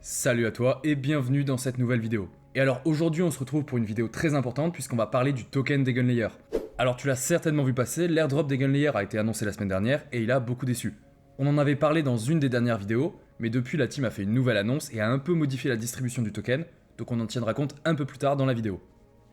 Salut à toi et bienvenue dans cette nouvelle vidéo. Et alors aujourd'hui on se retrouve pour une vidéo très importante puisqu'on va parler du token d'Eigenlayer. Alors tu l'as certainement vu passer, l'airdrop d'Eigenlayer a été annoncé la semaine dernière et il a beaucoup déçu. On en avait parlé dans une des dernières vidéos, mais depuis la team a fait une nouvelle annonce et a un peu modifié la distribution du token, donc on en tiendra compte un peu plus tard dans la vidéo.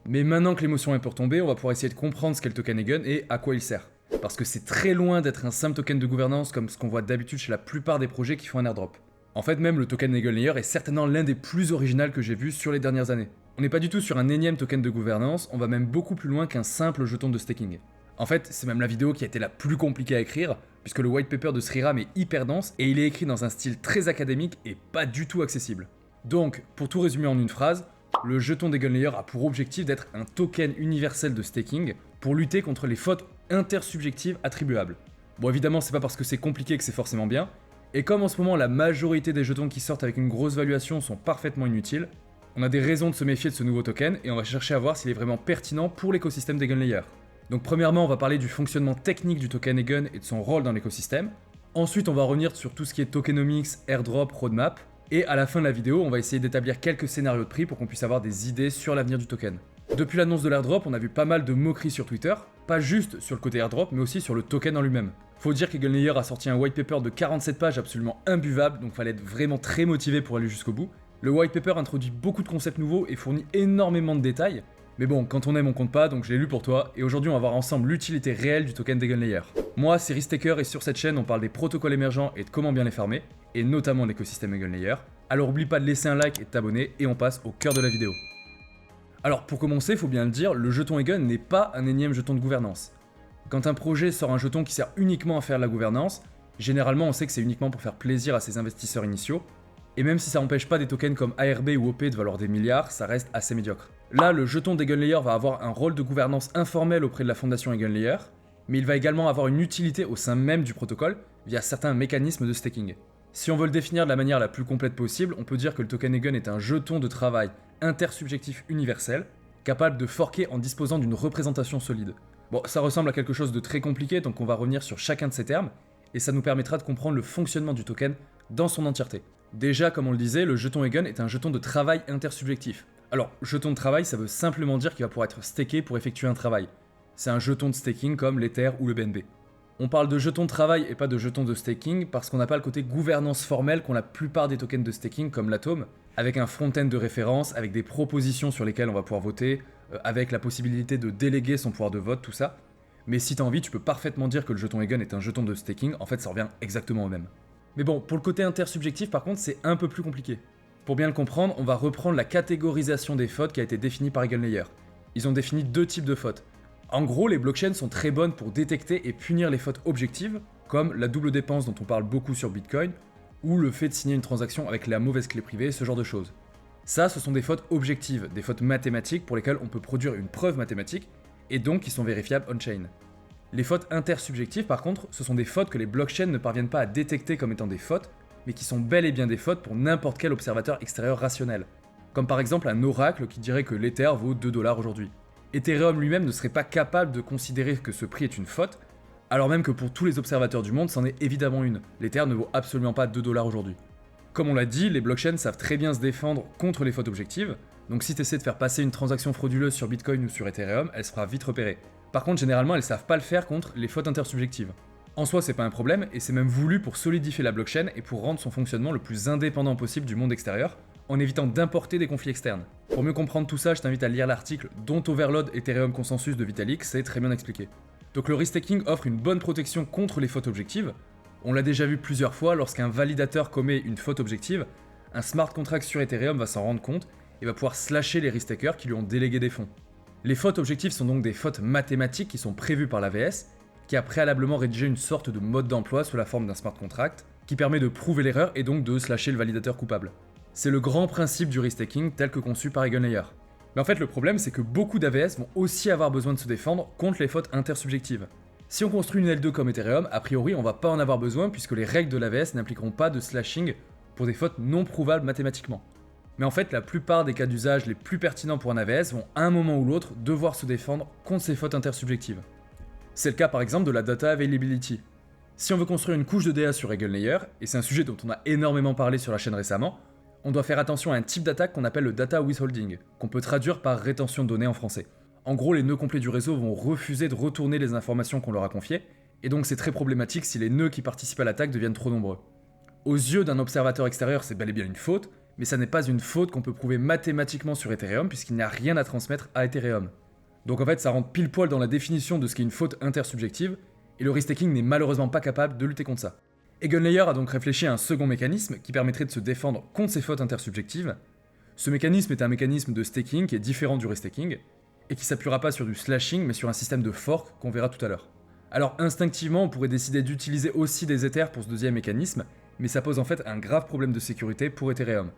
Mais maintenant que l'émotion est pour tomber, on va pouvoir essayer de comprendre ce qu'est le token Eigen et à quoi il sert. Parce que c'est très loin d'être un simple token de gouvernance comme ce qu'on voit d'habitude chez la plupart des projets qui font un airdrop. En fait, même le token Eigenlayer est certainement l'un des plus originaux que j'ai vu sur les dernières années. On n'est pas du tout sur un énième token de gouvernance, on va même beaucoup plus loin qu'un simple jeton de staking. En fait, c'est même la vidéo qui a été la plus compliquée à écrire, puisque le white paper de Sriram est hyper dense et il est écrit dans un style très académique et pas du tout accessible. Donc, pour tout résumer en une phrase, le jeton d'Eigenlayer a pour objectif d'être un token universel de staking pour lutter contre les fautes intersubjectives attribuables. Bon, évidemment, c'est pas parce que c'est compliqué que c'est forcément bien, et comme en ce moment la majorité des jetons qui sortent avec une grosse valuation sont parfaitement inutiles, on a des raisons de se méfier de ce nouveau token et on va chercher à voir s'il est vraiment pertinent pour l'écosystème d'Eigenlayer. Donc premièrement on va parler du fonctionnement technique du token Eigen et de son rôle dans l'écosystème. Ensuite on va revenir sur tout ce qui est tokenomics, airdrop, roadmap. Et à la fin de la vidéo on va essayer d'établir quelques scénarios de prix pour qu'on puisse avoir des idées sur l'avenir du token. Depuis l'annonce de l'airdrop on a vu pas mal de moqueries sur Twitter, pas juste sur le côté airdrop mais aussi sur le token en lui-même. Faut dire qu'Eigenlayer a sorti un white paper de 47 pages absolument imbuvable, donc fallait être vraiment très motivé pour aller jusqu'au bout. Le white paper introduit beaucoup de concepts nouveaux et fournit énormément de détails, mais bon, quand on aime on compte pas, donc je l'ai lu pour toi, et aujourd'hui on va voir ensemble l'utilité réelle du token d'Eigenlayer. Moi c'est Ristaker et sur cette chaîne on parle des protocoles émergents et de comment bien les farmer, et notamment l'écosystème Eigenlayer. Alors oublie pas de laisser un like et de t'abonner, et on passe au cœur de la vidéo. Alors pour commencer, faut bien le dire, le jeton Eigen n'est pas un énième jeton de gouvernance. Quand un projet sort un jeton qui sert uniquement à faire de la gouvernance, généralement on sait que c'est uniquement pour faire plaisir à ses investisseurs initiaux, et même si ça n'empêche pas des tokens comme ARB ou OP de valoir des milliards, ça reste assez médiocre. Là, le jeton d'Eigenlayer va avoir un rôle de gouvernance informel auprès de la fondation Eigenlayer, mais il va également avoir une utilité au sein même du protocole via certains mécanismes de staking. Si on veut le définir de la manière la plus complète possible, on peut dire que le token Eigen est un jeton de travail intersubjectif universel, capable de forker en disposant d'une représentation solide. Bon, ça ressemble à quelque chose de très compliqué, donc on va revenir sur chacun de ces termes, et ça nous permettra de comprendre le fonctionnement du token dans son entièreté. Déjà, comme on le disait, le jeton Eigen est un jeton de travail intersubjectif. Alors, jeton de travail, ça veut simplement dire qu'il va pouvoir être staké pour effectuer un travail. C'est un jeton de staking comme l'Ether ou le BNB. On parle de jeton de travail et pas de jeton de staking parce qu'on n'a pas le côté gouvernance formelle qu'ont la plupart des tokens de staking comme l'Atom, avec un front-end de référence, avec des propositions sur lesquelles on va pouvoir voter, avec la possibilité de déléguer son pouvoir de vote, tout ça. Mais si t'as envie, tu peux parfaitement dire que le jeton Eigen est un jeton de staking, en fait ça revient exactement au même. Mais bon, pour le côté intersubjectif par contre, c'est un peu plus compliqué. Pour bien le comprendre, on va reprendre la catégorisation des fautes qui a été définie par Eigenlayer. Ils ont défini deux types de fautes. En gros, les blockchains sont très bonnes pour détecter et punir les fautes objectives, comme la double dépense dont on parle beaucoup sur Bitcoin, ou le fait de signer une transaction avec la mauvaise clé privée, ce genre de choses. Ça, ce sont des fautes objectives, des fautes mathématiques pour lesquelles on peut produire une preuve mathématique, et donc qui sont vérifiables on-chain. Les fautes intersubjectives, par contre, ce sont des fautes que les blockchains ne parviennent pas à détecter comme étant des fautes, mais qui sont bel et bien des fautes pour n'importe quel observateur extérieur rationnel. Comme par exemple un oracle qui dirait que l'Ether vaut 2 $ aujourd'hui. Ethereum lui-même ne serait pas capable de considérer que ce prix est une faute, alors même que pour tous les observateurs du monde, c'en est évidemment une. L'Ether ne vaut absolument pas 2 $ aujourd'hui. Comme on l'a dit, les blockchains savent très bien se défendre contre les fautes objectives, donc si tu essaies de faire passer une transaction frauduleuse sur Bitcoin ou sur Ethereum, elle se fera vite repérer. Par contre, généralement, elles savent pas le faire contre les fautes intersubjectives. En soi, c'est pas un problème, et c'est même voulu pour solidifier la blockchain et pour rendre son fonctionnement le plus indépendant possible du monde extérieur, en évitant d'importer des conflits externes. Pour mieux comprendre tout ça, je t'invite à lire l'article Don't Overload Ethereum Consensus de Vitalik, c'est très bien expliqué. Donc le restaking offre une bonne protection contre les fautes objectives. On l'a déjà vu plusieurs fois, lorsqu'un validateur commet une faute objective, un smart contract sur Ethereum va s'en rendre compte et va pouvoir slasher les restakers qui lui ont délégué des fonds. Les fautes objectives sont donc des fautes mathématiques qui sont prévues par l'AVS, qui a préalablement rédigé une sorte de mode d'emploi sous la forme d'un smart contract, qui permet de prouver l'erreur et donc de slasher le validateur coupable. C'est le grand principe du restaking tel que conçu par Eigenlayer. Mais en fait le problème c'est que beaucoup d'AVS vont aussi avoir besoin de se défendre contre les fautes intersubjectives. Si on construit une L2 comme Ethereum, a priori on va pas en avoir besoin puisque les règles de l'AVS n'impliqueront pas de slashing pour des fautes non prouvables mathématiquement. Mais en fait la plupart des cas d'usage les plus pertinents pour un AVS vont à un moment ou l'autre devoir se défendre contre ces fautes intersubjectives. C'est le cas par exemple de la data availability. Si on veut construire une couche de DA sur Eigenlayer, et c'est un sujet dont on a énormément parlé sur la chaîne récemment, on doit faire attention à un type d'attaque qu'on appelle le data withholding, qu'on peut traduire par rétention de données en français. En gros, les nœuds complets du réseau vont refuser de retourner les informations qu'on leur a confiées, et donc c'est très problématique si les nœuds qui participent à l'attaque deviennent trop nombreux. Aux yeux d'un observateur extérieur, c'est bel et bien une faute, mais ça n'est pas une faute qu'on peut prouver mathématiquement sur Ethereum puisqu'il n'y a rien à transmettre à Ethereum. Donc en fait, ça rentre pile poil dans la définition de ce qu'est une faute intersubjective, et le restaking n'est malheureusement pas capable de lutter contre ça. EigenLayer a donc réfléchi à un second mécanisme qui permettrait de se défendre contre ces fautes intersubjectives. Ce mécanisme est un mécanisme de staking qui est différent du restaking, et qui s'appuiera pas sur du slashing mais sur un système de fork qu'on verra tout à l'heure. Alors instinctivement, on pourrait décider d'utiliser aussi des Ethers pour ce deuxième mécanisme, mais ça pose en fait un grave problème de sécurité pour Ethereum.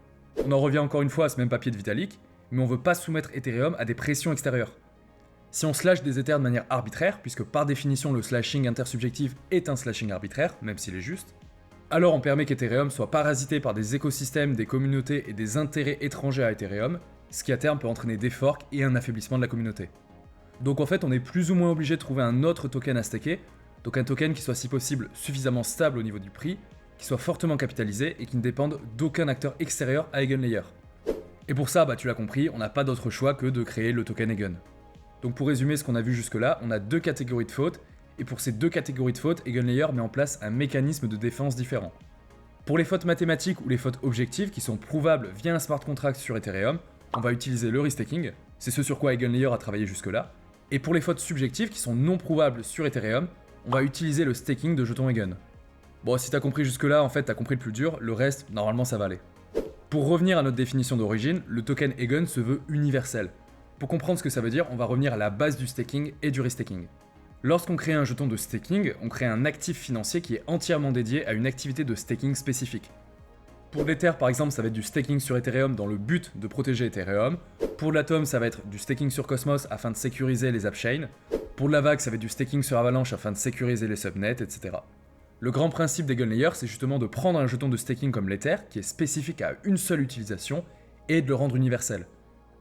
On en revient encore une fois à ce même papier de Vitalik, mais on veut pas soumettre Ethereum à des pressions extérieures. Si on slash des Ethers de manière arbitraire, puisque par définition le slashing intersubjectif est un slashing arbitraire, même s'il est juste, alors on permet qu'Ethereum soit parasité par des écosystèmes, des communautés et des intérêts étrangers à Ethereum, ce qui à terme peut entraîner des forks et un affaiblissement de la communauté. Donc en fait on est plus ou moins obligé de trouver un autre token à stacker, donc un token qui soit si possible suffisamment stable au niveau du prix, qui soit fortement capitalisé et qui ne dépende d'aucun acteur extérieur à EigenLayer. Et pour ça, tu l'as compris, on n'a pas d'autre choix que de créer le token Eigen. Donc pour résumer ce qu'on a vu jusque-là, on a deux catégories de fautes, et pour ces deux catégories de fautes, EigenLayer met en place un mécanisme de défense différent. Pour les fautes mathématiques ou les fautes objectives qui sont prouvables via un smart contract sur Ethereum, on va utiliser le restaking, c'est ce sur quoi EigenLayer a travaillé jusque-là, et pour les fautes subjectives qui sont non prouvables sur Ethereum, on va utiliser le staking de jetons Eigen. Bon, si t'as compris jusque-là, en fait t'as compris le plus dur, le reste, normalement ça va aller. Pour revenir à notre définition d'origine, le token Eigen se veut universel. Pour comprendre ce que ça veut dire, on va revenir à la base du staking et du restaking. Lorsqu'on crée un jeton de staking, on crée un actif financier qui est entièrement dédié à une activité de staking spécifique. Pour l'Ether par exemple, ça va être du staking sur Ethereum dans le but de protéger Ethereum. Pour l'Atom, ça va être du staking sur Cosmos afin de sécuriser les AppChains. Pour l'Avax, ça va être du staking sur Avalanche afin de sécuriser les subnets, etc. Le grand principe d'EigenLayer, c'est justement de prendre un jeton de staking comme l'Ether, qui est spécifique à une seule utilisation, et de le rendre universel.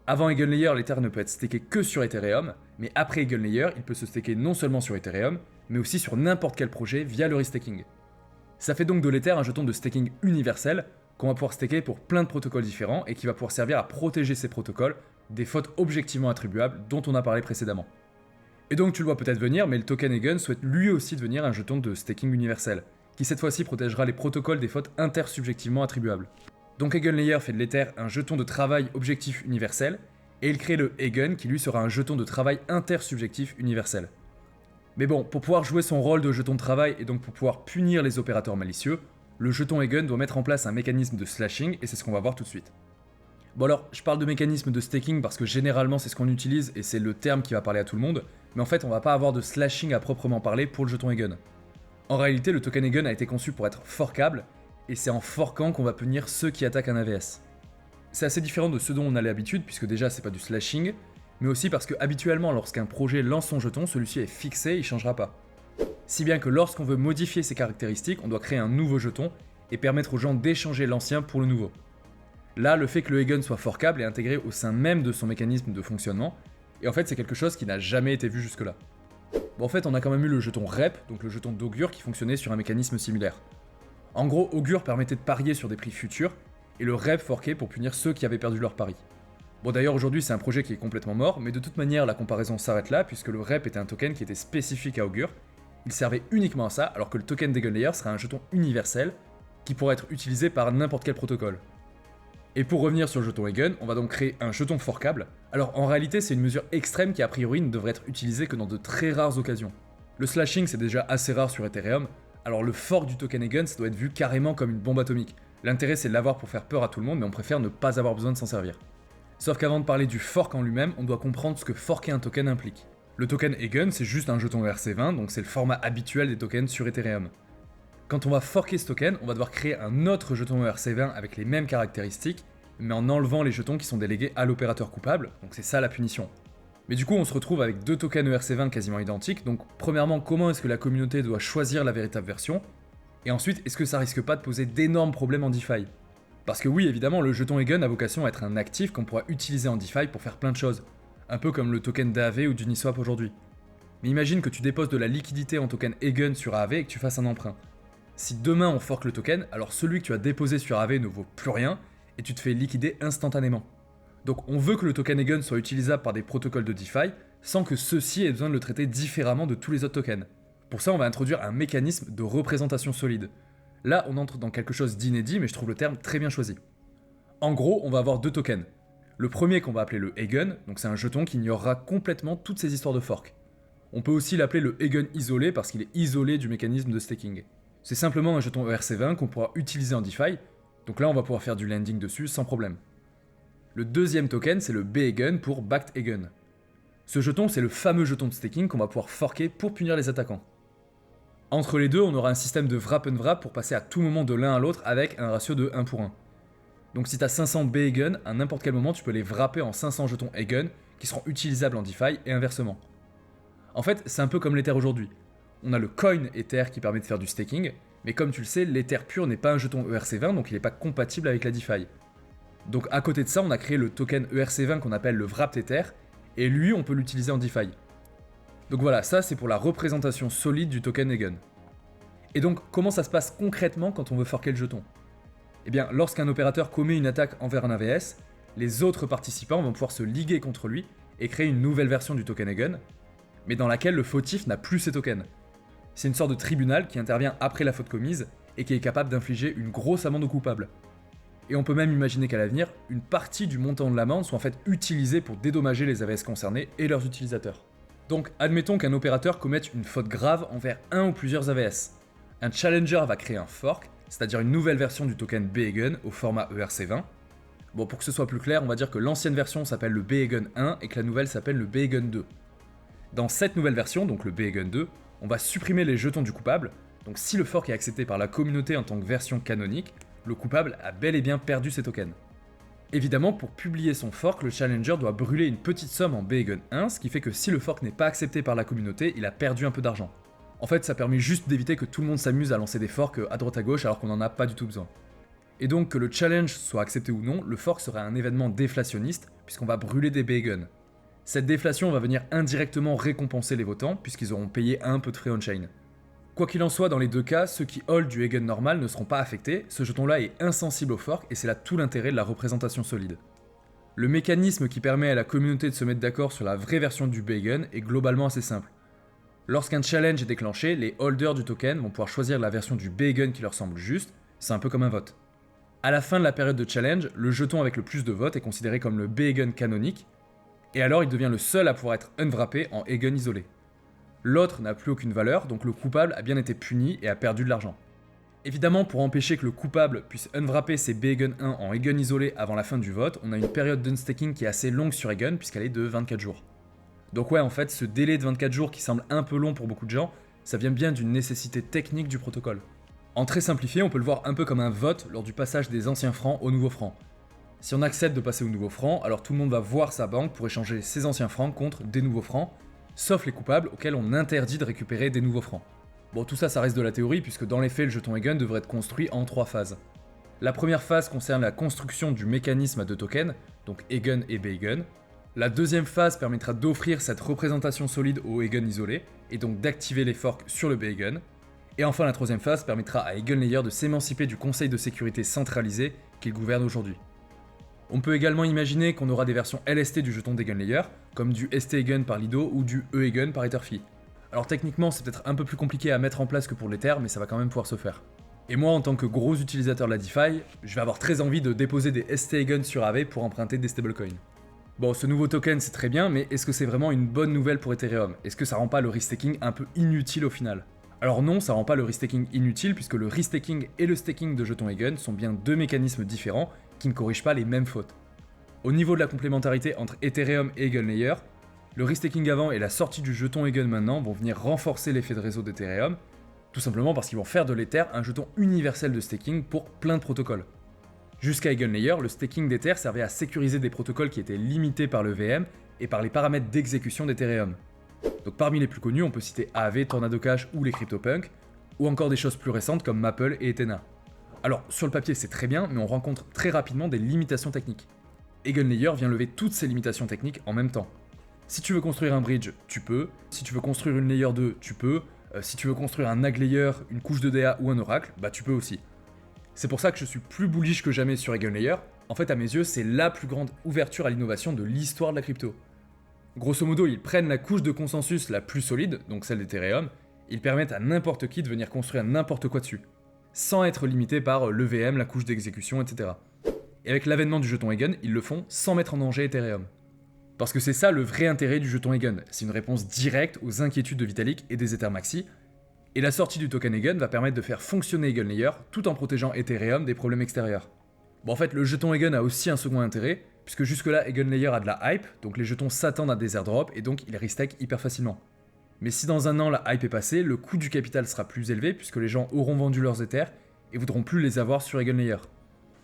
Avant EigenLayer, l'Ether ne peut être staké que sur Ethereum, mais après EigenLayer, il peut se staker non seulement sur Ethereum, mais aussi sur n'importe quel projet via le restaking. Ça fait donc de l'Ether un jeton de staking universel, qu'on va pouvoir staker pour plein de protocoles différents, et qui va pouvoir servir à protéger ces protocoles des fautes objectivement attribuables dont on a parlé précédemment. Et donc tu le vois peut-être venir, mais le token Eigen souhaite lui aussi devenir un jeton de staking universel, qui cette fois-ci protégera les protocoles des fautes intersubjectivement attribuables. Donc EigenLayer fait de l'Ether un jeton de travail objectif universel, et il crée le Eigen qui lui sera un jeton de travail intersubjectif universel. Mais bon, pour pouvoir jouer son rôle de jeton de travail et donc pour pouvoir punir les opérateurs malicieux, le jeton Eigen doit mettre en place un mécanisme de slashing, et c'est ce qu'on va voir tout de suite. Bon alors, je parle de mécanisme de staking parce que généralement c'est ce qu'on utilise et c'est le terme qui va parler à tout le monde, mais en fait on va pas avoir de slashing à proprement parler pour le jeton Eigen. En réalité, le token Eigen a été conçu pour être forkable, et c'est en forkant qu'on va punir ceux qui attaquent un AVS. C'est assez différent de ce dont on a l'habitude, puisque déjà c'est pas du slashing, mais aussi parce que habituellement lorsqu'un projet lance son jeton, celui-ci est fixé, il changera pas. Si bien que lorsqu'on veut modifier ses caractéristiques, on doit créer un nouveau jeton et permettre aux gens d'échanger l'ancien pour le nouveau. Là, le fait que le Eigen soit forkable est intégré au sein même de son mécanisme de fonctionnement, et en fait c'est quelque chose qui n'a jamais été vu jusque-là. Bon, en fait on a quand même eu le jeton REP, donc le jeton d'Augure qui fonctionnait sur un mécanisme similaire. En gros, Augure permettait de parier sur des prix futurs, et le REP forquait pour punir ceux qui avaient perdu leur pari. Bon d'ailleurs aujourd'hui c'est un projet qui est complètement mort, mais de toute manière la comparaison s'arrête là, puisque le REP était un token qui était spécifique à Augure, il servait uniquement à ça, alors que le token d'EigenLayer serait un jeton universel, qui pourrait être utilisé par n'importe quel protocole. Et pour revenir sur le jeton Eigen, on va donc créer un jeton forkable. Alors en réalité c'est une mesure extrême qui a priori ne devrait être utilisée que dans de très rares occasions. Le slashing c'est déjà assez rare sur Ethereum, alors le fork du token Eigen ça doit être vu carrément comme une bombe atomique. L'intérêt c'est de l'avoir pour faire peur à tout le monde, mais on préfère ne pas avoir besoin de s'en servir. Sauf qu'avant de parler du fork en lui-même, on doit comprendre ce que forker un token implique. Le token Eigen c'est juste un jeton ERC20, donc c'est le format habituel des tokens sur Ethereum. Quand on va forker ce token, on va devoir créer un autre jeton ERC20 avec les mêmes caractéristiques, mais en enlevant les jetons qui sont délégués à l'opérateur coupable, donc c'est ça la punition. Mais du coup on se retrouve avec deux tokens ERC20 quasiment identiques, donc premièrement comment est-ce que la communauté doit choisir la véritable version, et ensuite est-ce que ça risque pas de poser d'énormes problèmes en DeFi? Parce que oui évidemment le jeton Eigen a vocation à être un actif qu'on pourra utiliser en DeFi pour faire plein de choses, un peu comme le token d'AAV ou d'Uniswap aujourd'hui. Mais imagine que tu déposes de la liquidité en token Eigen sur AAV et que tu fasses un emprunt. Si demain on fork le token, alors celui que tu as déposé sur AAV ne vaut plus rien, et tu te fais liquider instantanément. Donc on veut que le token Eigen soit utilisable par des protocoles de DeFi sans que ceux-ci aient besoin de le traiter différemment de tous les autres tokens. Pour ça, on va introduire un mécanisme de représentation solide. Là, on entre dans quelque chose d'inédit, mais je trouve le terme très bien choisi. En gros, on va avoir 2 tokens. Le premier qu'on va appeler le Eigen, donc c'est un jeton qui ignorera complètement toutes ces histoires de fork. On peut aussi l'appeler le Eigen isolé parce qu'il est isolé du mécanisme de staking. C'est simplement un jeton ERC20 qu'on pourra utiliser en DeFi, donc là on va pouvoir faire du lending dessus sans problème. Le deuxième token, c'est le B-Eigen pour Backed Eigen. Ce jeton, c'est le fameux jeton de staking qu'on va pouvoir forker pour punir les attaquants. Entre les deux, on aura un système de wrap and wrap pour passer à tout moment de l'un à l'autre avec un ratio de 1 pour 1. Donc si tu as 500 B-Eigen, à n'importe quel moment, tu peux les wrapper en 500 jetons Eigen qui seront utilisables en DeFi et inversement. En fait, c'est un peu comme l'Ether aujourd'hui. On a le coin Ether qui permet de faire du staking, mais comme tu le sais, l'Ether pur n'est pas un jeton ERC20, donc il n'est pas compatible avec la DeFi. Donc à côté de ça, on a créé le token ERC20 qu'on appelle le Wrapped Ether, et lui, on peut l'utiliser en DeFi. Donc voilà, ça c'est pour la représentation solide du token Eigen. Et donc, comment ça se passe concrètement quand on veut forker le jeton ? Eh bien, lorsqu'un opérateur commet une attaque envers un AVS, les autres participants vont pouvoir se liguer contre lui et créer une nouvelle version du token Eigen, mais dans laquelle le fautif n'a plus ses tokens. C'est une sorte de tribunal qui intervient après la faute commise et qui est capable d'infliger une grosse amende au coupable. Et on peut même imaginer qu'à l'avenir, une partie du montant de l'amende soit en fait utilisée pour dédommager les AVS concernés et leurs utilisateurs. Donc, admettons qu'un opérateur commette une faute grave envers un ou plusieurs AVS. Un challenger va créer un fork, c'est-à-dire une nouvelle version du token B-Eigen au format ERC20. Bon, pour que ce soit plus clair, on va dire que l'ancienne version s'appelle le B-Eigen 1 et que la nouvelle s'appelle le B-Eigen 2. Dans cette nouvelle version, donc le B-Eigen 2, on va supprimer les jetons du coupable, donc si le fork est accepté par la communauté en tant que version canonique, le coupable a bel et bien perdu ses tokens. Évidemment, pour publier son fork, le challenger doit brûler une petite somme en B-Eigen 1, ce qui fait que si le fork n'est pas accepté par la communauté, il a perdu un peu d'argent. En fait, ça permet juste d'éviter que tout le monde s'amuse à lancer des forks à droite à gauche alors qu'on n'en a pas du tout besoin. Et donc, que le challenge soit accepté ou non, le fork sera un événement déflationniste, puisqu'on va brûler des B-Eigen. Cette déflation va venir indirectement récompenser les votants, puisqu'ils auront payé un peu de frais on-chain. Quoi qu'il en soit, dans les deux cas, ceux qui hold du Eigen normal ne seront pas affectés, ce jeton-là est insensible au fork et c'est là tout l'intérêt de la représentation solide. Le mécanisme qui permet à la communauté de se mettre d'accord sur la vraie version du B-Eigen est globalement assez simple. Lorsqu'un challenge est déclenché, les holders du token vont pouvoir choisir la version du B-Eigen qui leur semble juste, c'est un peu comme un vote. À la fin de la période de challenge, le jeton avec le plus de votes est considéré comme le B-Eigen canonique, et alors il devient le seul à pouvoir être unwrappé en Eigen isolé. L'autre n'a plus aucune valeur, donc le coupable a bien été puni et a perdu de l'argent. Évidemment, pour empêcher que le coupable puisse unwrapper ses B-Eigen 1 en Eigen isolé avant la fin du vote, on a une période d'unstaking qui est assez longue sur Eigen puisqu'elle est de 24 jours. Donc ouais, en fait, ce délai de 24 jours qui semble un peu long pour beaucoup de gens, ça vient bien d'une nécessité technique du protocole. En très simplifié, on peut le voir un peu comme un vote lors du passage des anciens francs aux nouveaux francs. Si on accepte de passer aux nouveaux francs, alors tout le monde va voir sa banque pour échanger ses anciens francs contre des nouveaux francs, sauf les coupables auxquels on interdit de récupérer des nouveaux francs. Bon, tout ça, ça reste de la théorie, puisque dans les faits, le jeton Eigen devrait être construit en 3 phases. La première phase concerne la construction du mécanisme à 2 tokens, donc Eigen et B-Eigen. La deuxième phase permettra d'offrir cette représentation solide au Eigen isolé, et donc d'activer les forks sur le B-Eigen. Et enfin, la troisième phase permettra à EigenLayer de s'émanciper du conseil de sécurité centralisé qu'il gouverne aujourd'hui. On peut également imaginer qu'on aura des versions LST du jeton d'EigenLayer, comme du ST-Eigen par Lido ou du E-Eigen par Etherfi. Alors techniquement, c'est peut-être un peu plus compliqué à mettre en place que pour l'Ether, mais ça va quand même pouvoir se faire. Et moi, en tant que gros utilisateur de la DeFi, je vais avoir très envie de déposer des ST-Eigen sur Aave pour emprunter des stablecoins. Bon, ce nouveau token, c'est très bien, mais est-ce que c'est vraiment une bonne nouvelle pour Ethereum ? Est-ce que ça rend pas le restaking un peu inutile au final ? Alors non, ça rend pas le restaking inutile, puisque le restaking et le staking de jetons Eigen sont bien deux mécanismes différents qui ne corrigent pas les mêmes fautes. Au niveau de la complémentarité entre Ethereum et EigenLayer, le restaking avant et la sortie du jeton Eigen maintenant vont venir renforcer l'effet de réseau d'Ethereum, tout simplement parce qu'ils vont faire de l'Ether un jeton universel de staking pour plein de protocoles. Jusqu'à EigenLayer, le staking d'Ether servait à sécuriser des protocoles qui étaient limités par le VM et par les paramètres d'exécution d'Ethereum. Donc parmi les plus connus, on peut citer Aave, Tornado Cash ou les CryptoPunk, ou encore des choses plus récentes comme Maple et Ethena. Alors sur le papier c'est très bien, mais on rencontre très rapidement des limitations techniques. EigenLayer vient lever toutes ces limitations techniques en même temps. Si tu veux construire un bridge, tu peux. Si tu veux construire une layer 2, tu peux. Si tu veux construire un NAG layer, une couche de DA ou un oracle, bah tu peux aussi. C'est pour ça que je suis plus bullish que jamais sur Eigenlayer. En fait, à mes yeux, c'est la plus grande ouverture à l'innovation de l'histoire de la crypto. Grosso modo, ils prennent la couche de consensus la plus solide, donc celle d'Ethereum, ils permettent à n'importe qui de venir construire n'importe quoi dessus, sans être limité par l'EVM, la couche d'exécution, etc. Et avec l'avènement du jeton Eigen, ils le font sans mettre en danger Ethereum. Parce que c'est ça le vrai intérêt du jeton Eigen, c'est une réponse directe aux inquiétudes de Vitalik et des Ethermaxi, et la sortie du token Eigen va permettre de faire fonctionner Eigenlayer tout en protégeant Ethereum des problèmes extérieurs. Bon, en fait, le jeton Eigen a aussi un second intérêt, puisque jusque-là, Eigenlayer a de la hype, donc les jetons s'attendent à des airdrops et donc ils restack hyper facilement. Mais si dans un an la hype est passée, le coût du capital sera plus élevé, puisque les gens auront vendu leurs Ethers et voudront plus les avoir sur Eigenlayer.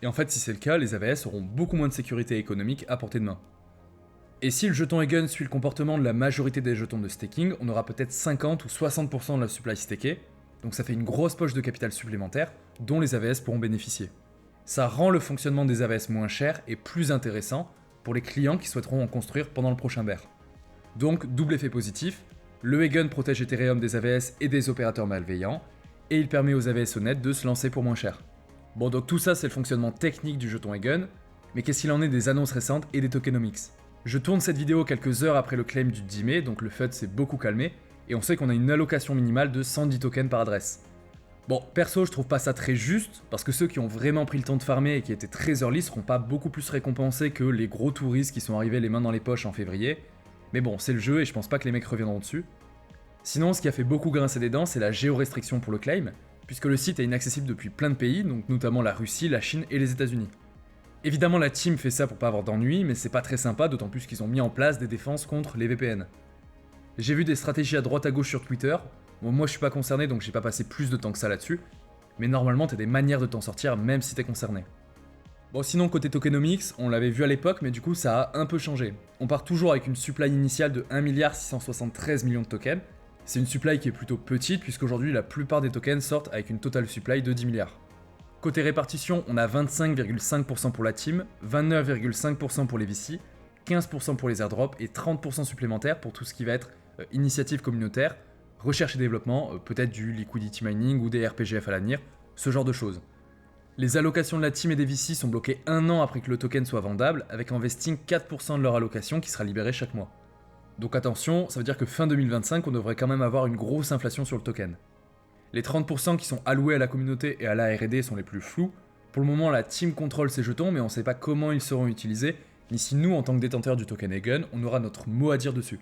Et en fait, si c'est le cas, les AVS auront beaucoup moins de sécurité économique à portée de main. Et si le jeton Eigen suit le comportement de la majorité des jetons de staking, on aura peut-être 50 ou 60% de la supply stakée, donc ça fait une grosse poche de capital supplémentaire dont les AVS pourront bénéficier. Ça rend le fonctionnement des AVS moins cher et plus intéressant pour les clients qui souhaiteront en construire pendant le prochain bear. Donc double effet positif, le Eigen protège Ethereum des AVS et des opérateurs malveillants, et il permet aux AVS honnêtes de se lancer pour moins cher. Bon, donc tout ça c'est le fonctionnement technique du jeton Eigen, mais qu'est-ce qu'il en est des annonces récentes et des tokenomics? Je tourne cette vidéo quelques heures après le claim du 10 mai, donc le FUD s'est beaucoup calmé, et on sait qu'on a une allocation minimale de 110 tokens par adresse. Bon, perso, je trouve pas ça très juste, parce que ceux qui ont vraiment pris le temps de farmer et qui étaient très early seront pas beaucoup plus récompensés que les gros touristes qui sont arrivés les mains dans les poches en février. Mais bon, c'est le jeu et je pense pas que les mecs reviendront dessus. Sinon, ce qui a fait beaucoup grincer des dents, c'est la géorestriction pour le claim, puisque le site est inaccessible depuis plein de pays, donc notamment la Russie, la Chine et les États-Unis. Évidemment, la team fait ça pour pas avoir d'ennui, mais c'est pas très sympa, d'autant plus qu'ils ont mis en place des défenses contre les VPN. J'ai vu des stratégies à droite à gauche sur Twitter. Bon, moi je suis pas concerné donc j'ai pas passé plus de temps que ça là-dessus, mais normalement t'as des manières de t'en sortir même si t'es concerné. Bon, sinon côté tokenomics, on l'avait vu à l'époque, mais du coup ça a un peu changé. On part toujours avec une supply initiale de 1,673 milliard de tokens. C'est une supply qui est plutôt petite puisqu'aujourd'hui la plupart des tokens sortent avec une total supply de 10 milliards. Côté répartition, on a 25,5% pour la team, 29,5% pour les VC, 15% pour les airdrops et 30% supplémentaires pour tout ce qui va être initiative communautaire, recherche et développement, peut-être du liquidity mining ou des RPGF à l'avenir, ce genre de choses. Les allocations de la team et des VC sont bloquées un an après que le token soit vendable, avec en vesting 4% de leur allocation qui sera libérée chaque mois. Donc attention, ça veut dire que fin 2025, on devrait quand même avoir une grosse inflation sur le token. Les 30% qui sont alloués à la communauté et à la R&D sont les plus flous. Pour le moment, la team contrôle ces jetons, mais on ne sait pas comment ils seront utilisés, ni si nous, en tant que détenteurs du token Eigen, on aura notre mot à dire dessus.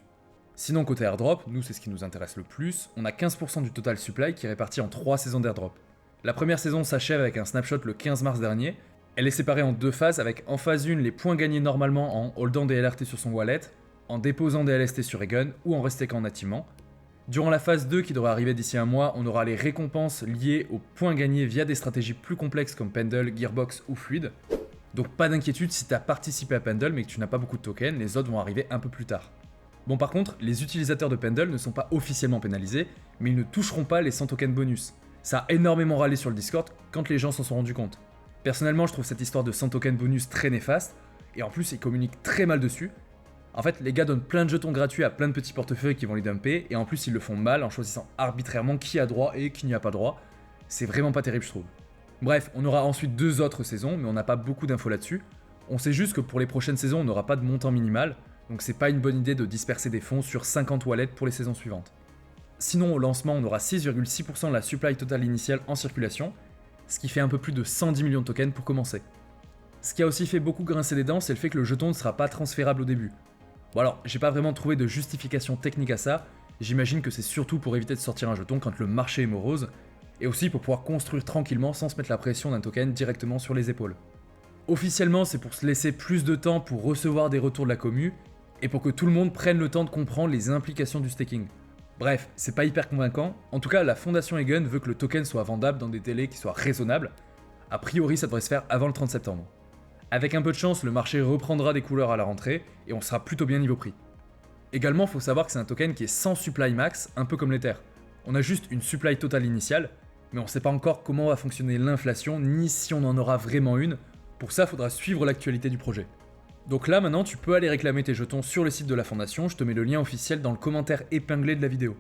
Sinon, côté airdrop, nous c'est ce qui nous intéresse le plus, on a 15% du total supply qui est réparti en 3 saisons d'airdrop. La première saison s'achève avec un snapshot le 15 mars dernier. Elle est séparée en 2 phases avec en phase 1 les points gagnés normalement en holdant des LRT sur son wallet, en déposant des LST sur Eigen ou en restackant nativement. Durant la phase 2 qui devrait arriver d'ici un mois, on aura les récompenses liées aux points gagnés via des stratégies plus complexes comme Pendle, Gearbox ou Fluid. Donc pas d'inquiétude si tu as participé à Pendle mais que tu n'as pas beaucoup de tokens, les autres vont arriver un peu plus tard. Bon, par contre, les utilisateurs de Pendle ne sont pas officiellement pénalisés, mais ils ne toucheront pas les 100 tokens bonus. Ça a énormément râlé sur le Discord quand les gens s'en sont rendus compte. Personnellement, je trouve cette histoire de 100 tokens bonus très néfaste, et en plus, ils communiquent très mal dessus. En fait, les gars donnent plein de jetons gratuits à plein de petits portefeuilles qui vont les dumper, et en plus, ils le font mal en choisissant arbitrairement qui a droit et qui n'y a pas droit. C'est vraiment pas terrible, je trouve. Bref, on aura ensuite 2 autres saisons, mais on n'a pas beaucoup d'infos là-dessus. On sait juste que pour les prochaines saisons, on n'aura pas de montant minimal, donc c'est pas une bonne idée de disperser des fonds sur 50 wallets pour les saisons suivantes. Sinon, au lancement, on aura 6,6% de la supply totale initiale en circulation, ce qui fait un peu plus de 110 millions de tokens pour commencer. Ce qui a aussi fait beaucoup grincer des dents, c'est le fait que le jeton ne sera pas transférable au début. Bon alors, j'ai pas vraiment trouvé de justification technique à ça, j'imagine que c'est surtout pour éviter de sortir un jeton quand le marché est morose, et aussi pour pouvoir construire tranquillement sans se mettre la pression d'un token directement sur les épaules. Officiellement, c'est pour se laisser plus de temps pour recevoir des retours de la commu, et pour que tout le monde prenne le temps de comprendre les implications du staking. Bref, c'est pas hyper convaincant, en tout cas la fondation Eigen veut que le token soit vendable dans des délais qui soient raisonnables, a priori ça devrait se faire avant le 30 septembre. Avec un peu de chance, le marché reprendra des couleurs à la rentrée, et on sera plutôt bien niveau prix. Également, faut savoir que c'est un token qui est sans supply max, un peu comme l'Ether. On a juste une supply totale initiale, mais on sait pas encore comment va fonctionner l'inflation, ni si on en aura vraiment une, pour ça faudra suivre l'actualité du projet. Donc là maintenant tu peux aller réclamer tes jetons sur le site de la fondation, je te mets le lien officiel dans le commentaire épinglé de la vidéo.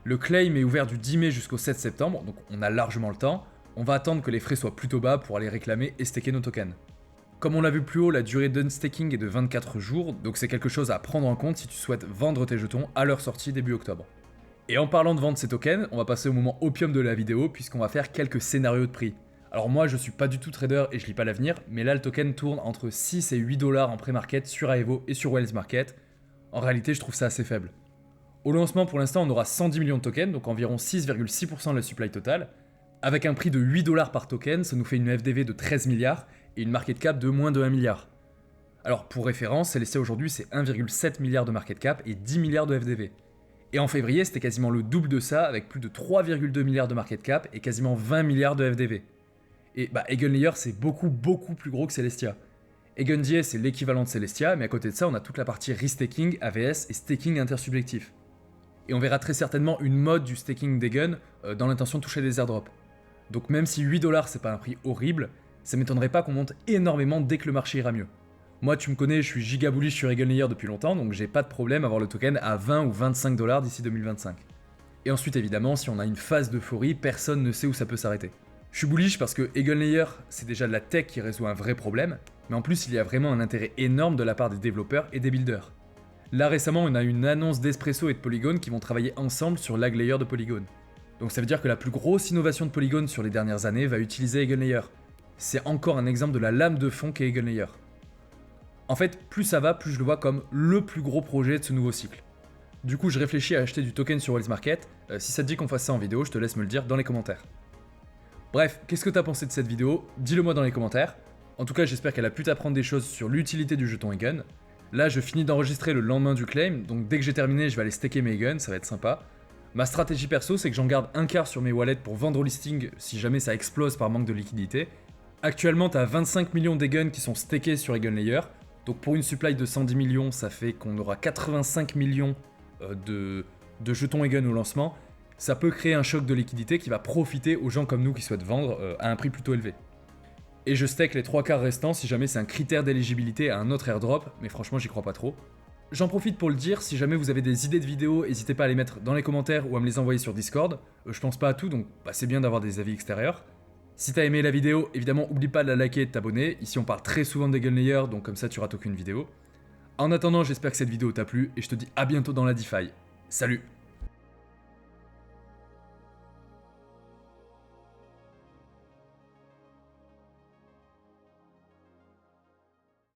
Le claim est ouvert du 10 mai jusqu'au 7 septembre, donc on a largement le temps. On va attendre que les frais soient plutôt bas pour aller réclamer et staker nos tokens. Comme on l'a vu plus haut, la durée d'unstaking est de 24 jours, donc c'est quelque chose à prendre en compte si tu souhaites vendre tes jetons à leur sortie début octobre. Et en parlant de vendre ces tokens, on va passer au moment opium de la vidéo puisqu'on va faire quelques scénarios de prix. Alors moi je suis pas du tout trader et je lis pas l'avenir, mais là le token tourne entre 6 et 8 dollars en pré-market sur Aevo et sur Wells Market. En réalité je trouve ça assez faible. Au lancement pour l'instant on aura 110 millions de tokens, donc environ 6,6% de la supply totale. Avec un prix de 8 dollars par token, ça nous fait une FDV de 13 milliards et une market cap de moins de 1 milliard. Alors pour référence, Celestia aujourd'hui c'est 1,7 milliard de market cap et 10 milliards de FDV. Et en février c'était quasiment le double de ça avec plus de 3,2 milliards de market cap et quasiment 20 milliards de FDV. Et Eigenlayer c'est beaucoup plus gros que Celestia. EigenDA c'est l'équivalent de Celestia, mais à côté de ça on a toute la partie restaking, AVS et staking intersubjectif. Et on verra très certainement une mode du staking d'Eigen dans l'intention de toucher des airdrops. Donc même si 8 dollars c'est pas un prix horrible, ça m'étonnerait pas qu'on monte énormément dès que le marché ira mieux. Moi tu me connais, je suis giga bullish sur Eigenlayer depuis longtemps, donc j'ai pas de problème à voir le token à 20 ou 25 dollars d'ici 2025. Et ensuite évidemment, si on a une phase d'euphorie, personne ne sait où ça peut s'arrêter. Je suis bullish parce que Eigenlayer, c'est déjà de la tech qui résout un vrai problème, mais en plus il y a vraiment un intérêt énorme de la part des développeurs et des builders. Là récemment, on a une annonce d'Espresso et de Polygon qui vont travailler ensemble sur l'Aglayer de Polygon. Donc ça veut dire que la plus grosse innovation de Polygon sur les dernières années va utiliser Eigenlayer. C'est encore un exemple de la lame de fond qu'est Eigenlayer. En fait, plus ça va, plus je le vois comme le plus gros projet de ce nouveau cycle. Du coup, je réfléchis à acheter du token sur Wells Market. Si ça te dit qu'on fasse ça en vidéo, je te laisse me le dire dans les commentaires. Bref, qu'est-ce que t'as pensé de cette vidéo? Dis-le moi dans les commentaires. En tout cas, j'espère qu'elle a pu t'apprendre des choses sur l'utilité du jeton Eigen. Là, je finis d'enregistrer le lendemain du claim, donc dès que j'ai terminé, je vais aller staker mes Eigen, ça va être sympa. Ma stratégie perso, c'est que j'en garde un quart sur mes wallets pour vendre au listing si jamais ça explose par manque de liquidité. Actuellement, t'as 25 millions d'Eigen qui sont stakés sur Eigenlayer, donc pour une supply de 110 millions, ça fait qu'on aura 85 millions de jetons Eigen au lancement. Ça peut créer un choc de liquidité qui va profiter aux gens comme nous qui souhaitent vendre à un prix plutôt élevé. Et je stake les 3 quarts restants si jamais c'est un critère d'éligibilité à un autre airdrop, mais franchement j'y crois pas trop. J'en profite pour le dire, si jamais vous avez des idées de vidéos, n'hésitez pas à les mettre dans les commentaires ou à me les envoyer sur Discord. Je pense pas à tout, donc c'est bien d'avoir des avis extérieurs. Si t'as aimé la vidéo, évidemment oublie pas de la liker et de t'abonner. Ici on parle très souvent d'Eigenlayer, donc comme ça tu rates aucune vidéo. En attendant, j'espère que cette vidéo t'a plu et je te dis à bientôt dans la DeFi. Salut!